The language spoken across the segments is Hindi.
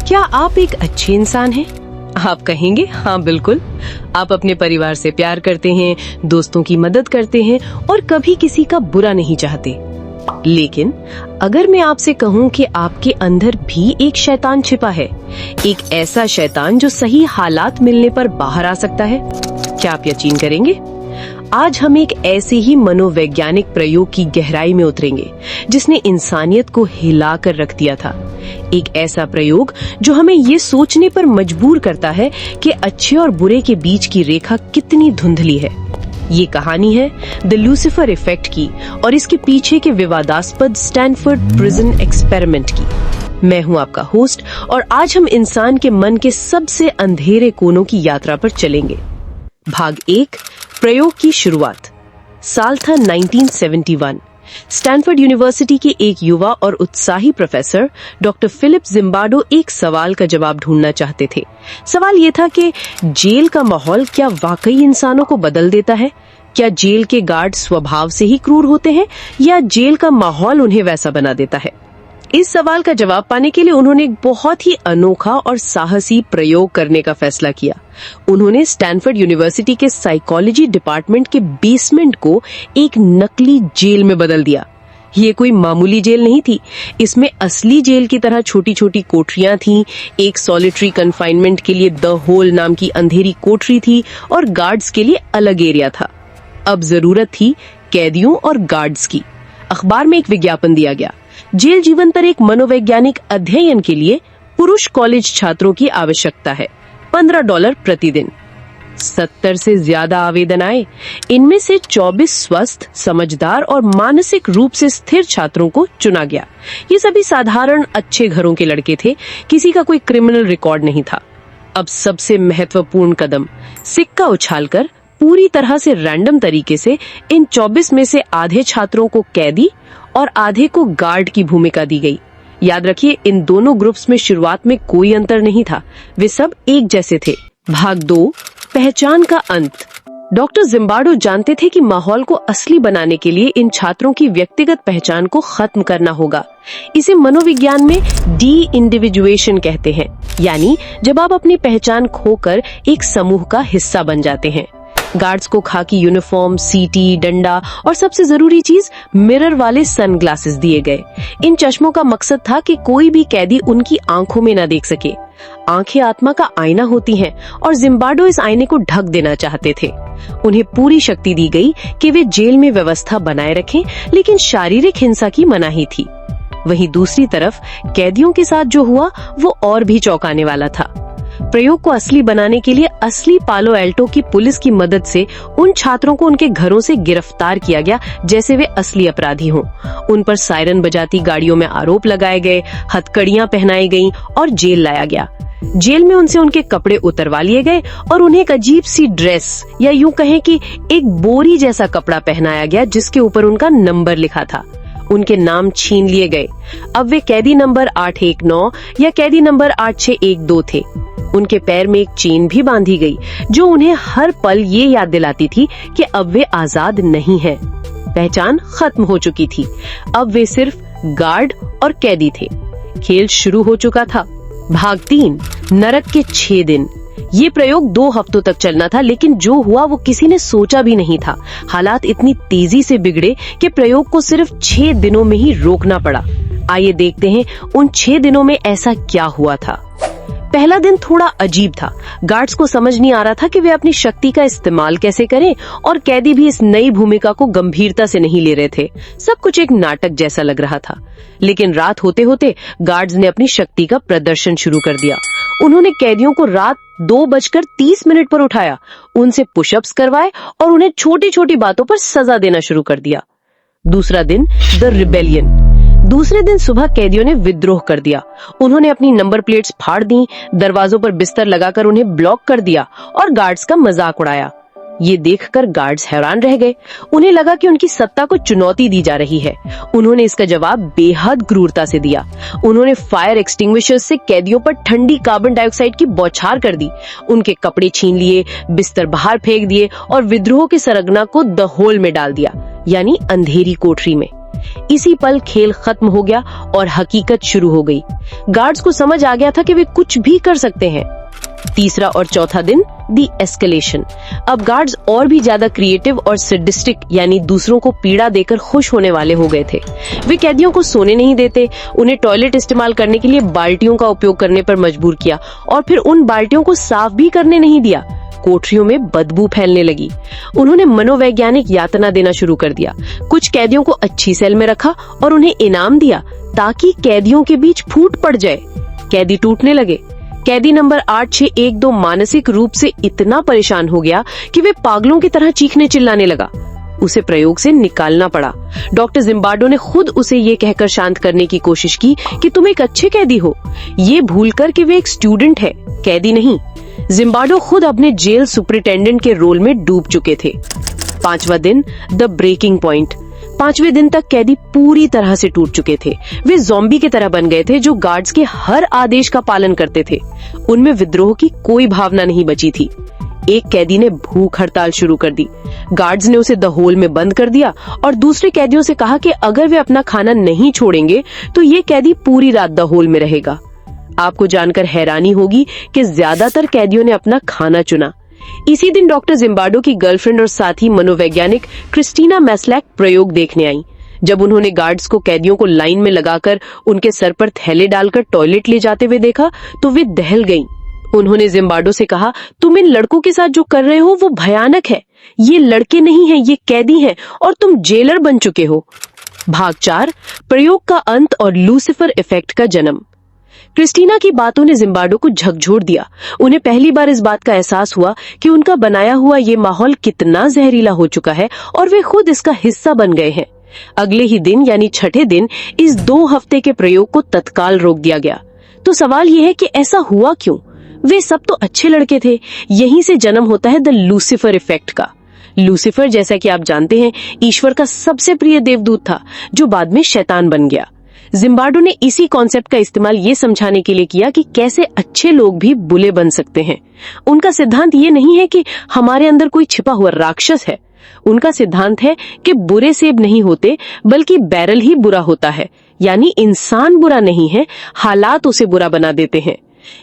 क्या आप एक अच्छे इंसान हैं? आप कहेंगे हाँ बिल्कुल। आप अपने परिवार से प्यार करते हैं, दोस्तों की मदद करते हैं और कभी किसी का बुरा नहीं चाहते। लेकिन अगर मैं आपसे कहूँ कि आपके अंदर भी एक शैतान छिपा है, एक ऐसा शैतान जो सही हालात मिलने पर बाहर आ सकता है, क्या आप यकीन करेंगे? आज हम एक ऐसे ही मनोवैज्ञानिक प्रयोग की गहराई में उतरेंगे जिसने इंसानियत को हिला कर रख दिया था। एक ऐसा प्रयोग जो हमें ये सोचने पर मजबूर करता है कि अच्छे और बुरे के बीच की रेखा कितनी धुंधली है। ये कहानी है द लूसिफर इफेक्ट की और इसके पीछे के विवादास्पद स्टैनफोर्ड प्रिजन एक्सपेरिमेंट की। मैं हूँ आपका होस्ट और आज हम इंसान के मन के सबसे अंधेरे कोनों की यात्रा पर चलेंगे। भाग 1, प्रयोग की शुरुआत। साल था 1971। स्टैनफोर्ड यूनिवर्सिटी के एक युवा और उत्साही प्रोफेसर डॉक्टर फिलिप जिम्बार्डो एक सवाल का जवाब ढूंढना चाहते थे। सवाल ये था कि जेल का माहौल क्या वाकई इंसानों को बदल देता है? क्या जेल के गार्ड स्वभाव से ही क्रूर होते हैं या जेल का माहौल उन्हें वैसा बना देता है? इस सवाल का जवाब पाने के लिए उन्होंने एक बहुत ही अनोखा और साहसी प्रयोग करने का फैसला किया। उन्होंने स्टैनफोर्ड यूनिवर्सिटी के साइकोलॉजी डिपार्टमेंट के बेसमेंट को एक नकली जेल में बदल दिया। ये कोई मामूली जेल नहीं थी। इसमें असली जेल की तरह छोटी छोटी कोठरियां थीं, एक सॉलिटरी कन्फाइनमेंट के लिए द होल नाम की अंधेरी कोठरी थी और गार्ड्स के लिए अलग एरिया था। अब जरूरत थी कैदियों और गार्ड्स की। अखबार में एक विज्ञापन दिया गया। जेल जीवन पर एक मनोवैज्ञानिक अध्ययन के लिए पुरुष कॉलेज छात्रों की आवश्यकता है, $15 प्रतिदिन। 70 से ज्यादा आवेदन आए। इनमें से 24 स्वस्थ, समझदार और मानसिक रूप से स्थिर छात्रों को चुना गया। ये सभी साधारण अच्छे घरों के लड़के थे, किसी का कोई क्रिमिनल रिकॉर्ड नहीं था। अब सबसे महत्वपूर्ण कदम, सिक्का उछालकर पूरी तरह से रैंडम तरीके से इन 24 में से आधे छात्रों को कैदी और आधे को गार्ड की भूमिका दी गई। याद रखिए, इन दोनों ग्रुप्स में शुरुआत में कोई अंतर नहीं था, वे सब एक जैसे थे। भाग 2, पहचान का अंत। डॉक्टर जिम्बार्डो जानते थे कि माहौल को असली बनाने के लिए इन छात्रों की व्यक्तिगत पहचान को खत्म करना होगा। इसे मनोविज्ञान में डी इंडिविजुएशन कहते हैं, यानी जब आप अपनी पहचान खोकर एक समूह का हिस्सा बन जाते हैं। गार्ड्स को खाकी यूनिफॉर्म, सीटी, डंडा और सबसे जरूरी चीज मिरर वाले सनग्लासेस दिए गए। इन चश्मों का मकसद था कि कोई भी कैदी उनकी आंखों में न देख सके। आंखें आत्मा का आईना होती हैं और जिम्बार्डो इस आईने को ढक देना चाहते थे। उन्हें पूरी शक्ति दी गई कि वे जेल में व्यवस्था बनाए रखें, लेकिन शारीरिक हिंसा की मनाही थी। वहीं दूसरी तरफ कैदियों के साथ जो हुआ वो और भी चौंकाने वाला था। प्रयोग को असली बनाने के लिए असली पालो एल्टो की पुलिस की मदद से उन छात्रों को उनके घरों से गिरफ्तार किया गया जैसे वे असली अपराधी हों। उन पर सायरन बजाती गाड़ियों में आरोप लगाए गए, हथकड़ियां पहनाई गईं और जेल लाया गया। जेल में उनसे उनके कपड़े उतरवा लिए गए और उन्हें एक अजीब सी ड्रेस या यूं कहें कि एक बोरी जैसा कपड़ा पहनाया गया जिसके ऊपर उनका नंबर लिखा था। उनके नाम छीन लिए गए। अब वे कैदी नंबर 819 या कैदी नंबर 8612 थे। उनके पैर में एक चेन भी बांधी गई जो उन्हें हर पल ये याद दिलाती थी कि अब वे आजाद नहीं हैं। पहचान खत्म हो चुकी थी। अब वे सिर्फ गार्ड और कैदी थे। खेल शुरू हो चुका था। भाग 3, नरक के 6 दिन। ये प्रयोग 2 हफ्तों तक चलना था, लेकिन जो हुआ वो किसी ने सोचा भी नहीं था। हालात इतनी तेजी से बिगड़े कि प्रयोग को सिर्फ 6 दिनों में ही रोकना पड़ा। आइए देखते हैं उन 6 दिनों में ऐसा क्या हुआ था। पहला दिन थोड़ा अजीब था। गार्ड्स को समझ नहीं आ रहा था कि वे अपनी शक्ति का इस्तेमाल कैसे करें और कैदी भी इस नई भूमिका को गंभीरता से नहीं ले रहे थे। सब कुछ एक नाटक जैसा लग रहा था। लेकिन रात होते होते गार्ड्स ने अपनी शक्ति का प्रदर्शन शुरू कर दिया। उन्होंने कैदियों को रात 2:30 पर उठाया, उनसे पुशअप्स करवाए और उन्हें छोटी छोटी बातों पर सजा देना शुरू कर दिया। दूसरा दिन, द रिबेलियन। दूसरे दिन सुबह कैदियों ने विद्रोह कर दिया। उन्होंने अपनी नंबर प्लेट्स फाड़ दी, दरवाजों पर बिस्तर लगाकर उन्हें ब्लॉक कर दिया और गार्ड्स का मजाक उड़ाया। ये देखकर गार्ड्स हैरान रह गए। उन्हें लगा कि उनकी सत्ता को चुनौती दी जा रही है। उन्होंने इसका जवाब बेहद क्रूरता से दिया। उन्होंने फायर एक्सटिंग्विशर्स से कैदियों पर ठंडी कार्बन डाइऑक्साइड की बौछार कर दी। उनके कपड़े छीन लिए, बिस्तर बाहर फेंक दिए और विद्रोह के सरगना को द होल में डाल दिया, यानी अंधेरी कोठरी में। इसी पल खेल खत्म हो गया और हकीकत शुरू हो गई। गार्ड्स को समझ आ गया था कि वे कुछ भी कर सकते हैं। तीसरा और चौथा दिन, दी एस्केलेशन। अब गार्ड्स और भी ज्यादा क्रिएटिव और सैडिस्टिक यानी दूसरों को पीड़ा देकर खुश होने वाले हो गए थे। वे कैदियों को सोने नहीं देते, उन्हें टॉयलेट इस्तेमाल करने के लिए बाल्टियों का उपयोग करने पर मजबूर किया और फिर उन बाल्टियों को साफ भी करने नहीं दिया। कोठरियों में बदबू फैलने लगी। उन्होंने मनोवैज्ञानिक यातना देना शुरू कर दिया। कुछ कैदियों को अच्छी सेल में रखा और उन्हें इनाम दिया ताकि कैदियों के बीच फूट पड़ जाए। कैदी टूटने लगे। कैदी नंबर 8612 मानसिक रूप से इतना परेशान हो गया कि वे पागलों की तरह चीखने चिल्लाने लगा। उसे प्रयोग से निकालना पड़ा। डॉक्टर जिम्बार्डो ने खुद उसे ये कहकर शांत करने की कोशिश की कि तुम एक अच्छे कैदी हो, ये भूलकर कि वे एक स्टूडेंट है, कैदी नहीं। जिम्बार्डो खुद अपने जेल सुपरिटेंडेंट के रोल में डूब चुके थे। 5वां दिन, द ब्रेकिंग पॉइंट। 5वें दिन तक कैदी पूरी तरह से टूट चुके थे। वे ज़ॉम्बी की तरह बन गए थे जो गार्ड्स के हर आदेश का पालन करते थे। उनमें विद्रोह की कोई भावना नहीं बची थी। एक कैदी ने भूख हड़ताल शुरू कर दी। गार्ड्स ने उसे द होल में बंद कर दिया और दूसरे कैदियों से कहा कि अगर वे अपना खाना नहीं छोड़ेंगे तो ये कैदी पूरी रात द होल में रहेगा। आपको जानकर हैरानी होगी कि ज्यादातर कैदियों ने अपना खाना चुना। इसी दिन डॉक्टर जिम्बार्डो की गर्लफ्रेंड और साथी मनोवैज्ञानिक क्रिस्टीना मैस्लैक प्रयोग देखने आई। जब उन्होंने गार्ड्स को कैदियों को लाइन में लगाकर उनके सर पर थैले डालकर टॉयलेट ले जाते हुए देखा तो वे दहल गईं। उन्होंने जिम्बार्डो से कहा, तुम इन लड़कों के साथ जो कर रहे हो वो भयानक है। ये लड़के नहीं हैं, ये कैदी हैं और तुम जेलर बन चुके हो। भाग 4, प्रयोग का अंत और लूसिफर इफेक्ट का जन्म। क्रिस्टीना की बातों ने जिम्बार्डो को झकझोर दिया। उन्हें पहली बार इस बात का एहसास हुआ कि उनका बनाया हुआ ये माहौल कितना जहरीला हो चुका है और वे खुद इसका हिस्सा बन गए हैं। अगले ही दिन यानी छठे दिन इस 2 हफ्ते के प्रयोग को तत्काल रोक दिया गया। तो सवाल यह है कि ऐसा हुआ क्यों? वे सब तो अच्छे लड़के थे। यहीं से जन्म होता है द लूसिफर इफेक्ट का। लूसिफर, जैसा कि आप जानते हैं, ईश्वर का सबसे प्रिय देवदूत था जो बाद में शैतान बन गया। जिम्बार्डो ने इसी कॉन्सेप्ट का इस्तेमाल ये समझाने के लिए किया कि कैसे अच्छे लोग भी बुरे बन सकते हैं। उनका सिद्धांत ये नहीं है कि हमारे अंदर कोई छिपा हुआ राक्षस है। उनका सिद्धांत है कि बुरे सेब नहीं होते बल्कि बैरल ही बुरा होता है, यानी इंसान बुरा नहीं है, हालात उसे बुरा बना देते हैं।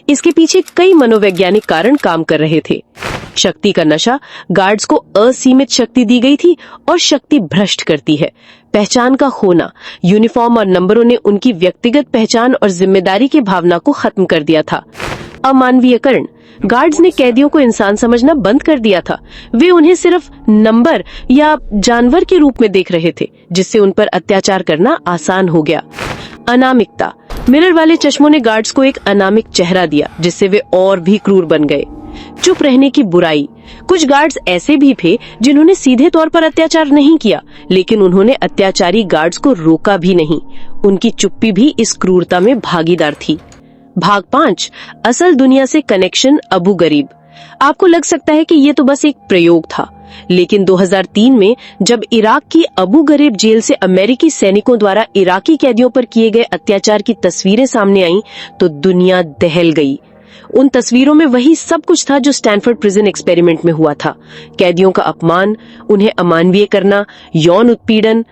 इसके पीछे कई मनोवैज्ञानिक कारण काम कर रहे थे। शक्ति का नशा, गार्ड्स को असीमित शक्ति दी गई थी और शक्ति भ्रष्ट करती है। पहचान का खोना, यूनिफॉर्म और नंबरों ने उनकी व्यक्तिगत पहचान और जिम्मेदारी की भावना को खत्म कर दिया था। अमानवीयकरण, गार्ड्स ने कैदियों को इंसान समझना बंद कर दिया था। वे उन्हें सिर्फ नंबर या जानवर के रूप में देख रहे थे, जिससे उन पर अत्याचार करना आसान हो गया। अनामिकता, मिरर वाले चश्मों ने गार्ड्स को एक अनामिक चेहरा दिया, जिससे वे और भी क्रूर बन गए। चुप रहने की बुराई, कुछ गार्ड्स ऐसे भी थे जिन्होंने सीधे तौर पर अत्याचार नहीं किया, लेकिन उन्होंने अत्याचारी गार्ड्स को रोका भी नहीं। उनकी चुप्पी भी इस क्रूरता में भागीदार थी। भाग 5, असल दुनिया से कनेक्शन, अबू गरीब। आपको लग सकता है कि ये तो बस एक प्रयोग था, लेकिन 2003 में जब इराक की अबू गरीब जेल से अमेरिकी सैनिकों द्वारा इराकी कैदियों पर किए गए अत्याचार की तस्वीरें सामने आईं, तो दुनिया दहल गई। उन तस्वीरों में वही सब कुछ था जो स्टैनफोर्ड प्रिजन एक्सपेरिमेंट में हुआ था। कैदियों का अपमान, उन्हें अमानवीय करना, यौन उत्पीड़न।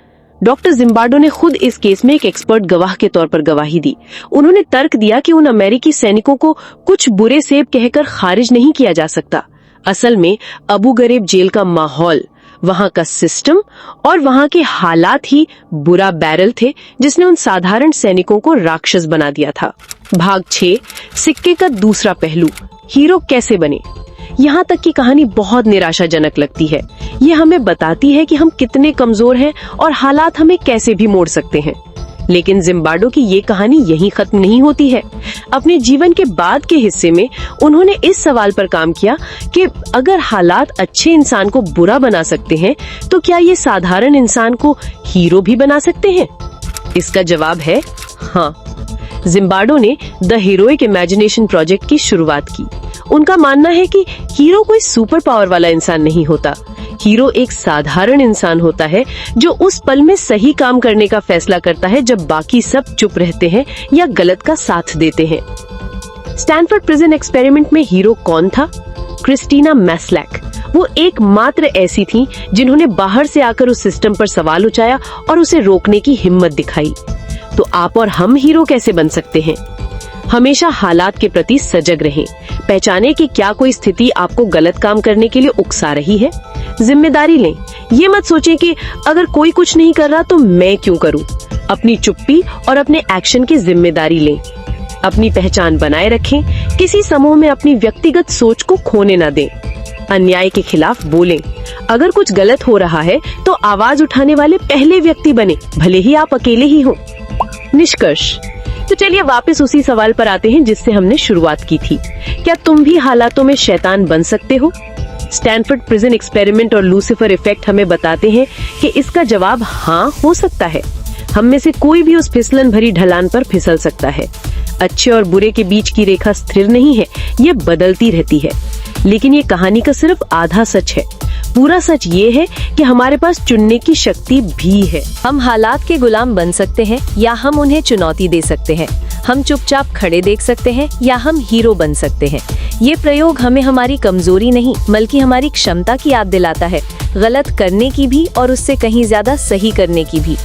डॉक्टर जिम्बार्डो ने खुद इस केस में एक एक्सपर्ट गवाह के तौर पर गवाही दी। उन्होंने तर्क दिया कि उन अमेरिकी सैनिकों को कुछ बुरे सेब कहकर खारिज नहीं किया जा सकता। असल में अबू गरीब जेल का माहौल, वहां का सिस्टम और वहां के हालात ही बुरा बैरल थे जिसने उन साधारण सैनिकों को राक्षस बना दिया था। भाग 6, सिक्के का दूसरा पहलू, हीरो कैसे बने। यहाँ तक की कहानी बहुत निराशाजनक लगती है। ये हमें बताती है कि हम कितने कमजोर हैं और हालात हमें कैसे भी मोड़ सकते हैं। लेकिन जिम्बार्डो की ये कहानी यहीं खत्म नहीं होती है। अपने जीवन के बाद के हिस्से में उन्होंने इस सवाल पर काम किया कि अगर हालात अच्छे इंसान को बुरा बना सकते हैं, तो क्या ये साधारण इंसान को हीरो भी बना सकते हैं? इसका जवाब है हाँ। जिम्बार्डो ने द हीरोइक इमेजिनेशन प्रोजेक्ट की शुरुआत की। उनका मानना है कि हीरो कोई सुपर पावर वाला इंसान नहीं होता। हीरो एक साधारण इंसान होता है जो उस पल में सही काम करने का फैसला करता है जब बाकी सब चुप रहते हैं या गलत का साथ देते हैं। स्टैनफोर्ड प्रिजन एक्सपेरिमेंट में हीरो कौन था? क्रिस्टीना मैस्लैक वो एकमात्र ऐसी थीं जिन्होंने बाहर से आकर उस सिस्टम पर सवाल उठाया और उसे रोकने की हिम्मत दिखाई। तो आप और हम हीरो कैसे बन सकते हैं? हमेशा हालात के प्रति सजग रहें। पहचाने कि क्या कोई स्थिति आपको गलत काम करने के लिए उकसा रही है। जिम्मेदारी लें। ये मत सोचें कि अगर कोई कुछ नहीं कर रहा तो मैं क्यों करूं। अपनी चुप्पी और अपने एक्शन की जिम्मेदारी लें। अपनी पहचान बनाए रखें। किसी समूह में अपनी व्यक्तिगत सोच को खोने न दें। अन्याय के खिलाफ बोलें। अगर कुछ गलत हो रहा है तो आवाज उठाने वाले पहले व्यक्ति बने, भले ही आप अकेले ही हों। निष्कर्ष। तो चलिए वापस उसी सवाल पर आते हैं जिससे हमने शुरुआत की थी। क्या तुम भी हालातों में शैतान बन सकते हो? स्टैनफोर्ड प्रिजन एक्सपेरिमेंट और लूसीफर इफेक्ट हमें बताते हैं कि इसका जवाब हाँ हो सकता है। हम में से कोई भी उस फिसलन भरी ढलान पर फिसल सकता है। अच्छे और बुरे के बीच की रेखा स्थिर नहीं है, ये बदलती रहती है। लेकिन ये कहानी का सिर्फ आधा सच है। पूरा सच ये है कि हमारे पास चुनने की शक्ति भी है। हम हालात के गुलाम बन सकते हैं या हम उन्हें चुनौती दे सकते हैं। हम चुपचाप खड़े देख सकते हैं या हम हीरो बन सकते हैं। ये प्रयोग हमें हमारी कमजोरी नहीं बल्कि हमारी क्षमता की याद दिलाता है, गलत करने की भी और उससे कहीं ज्यादा सही करने की भी।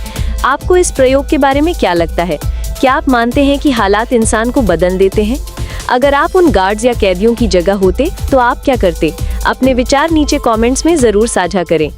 आपको इस प्रयोग के बारे में क्या लगता है? क्या आप मानते हैं कि हालात इंसान को बदल देते हैं? अगर आप उन गार्ड्स या कैदियों की जगह होते तो आप क्या करते? अपने विचार नीचे कमेंट्स में जरूर साझा करें।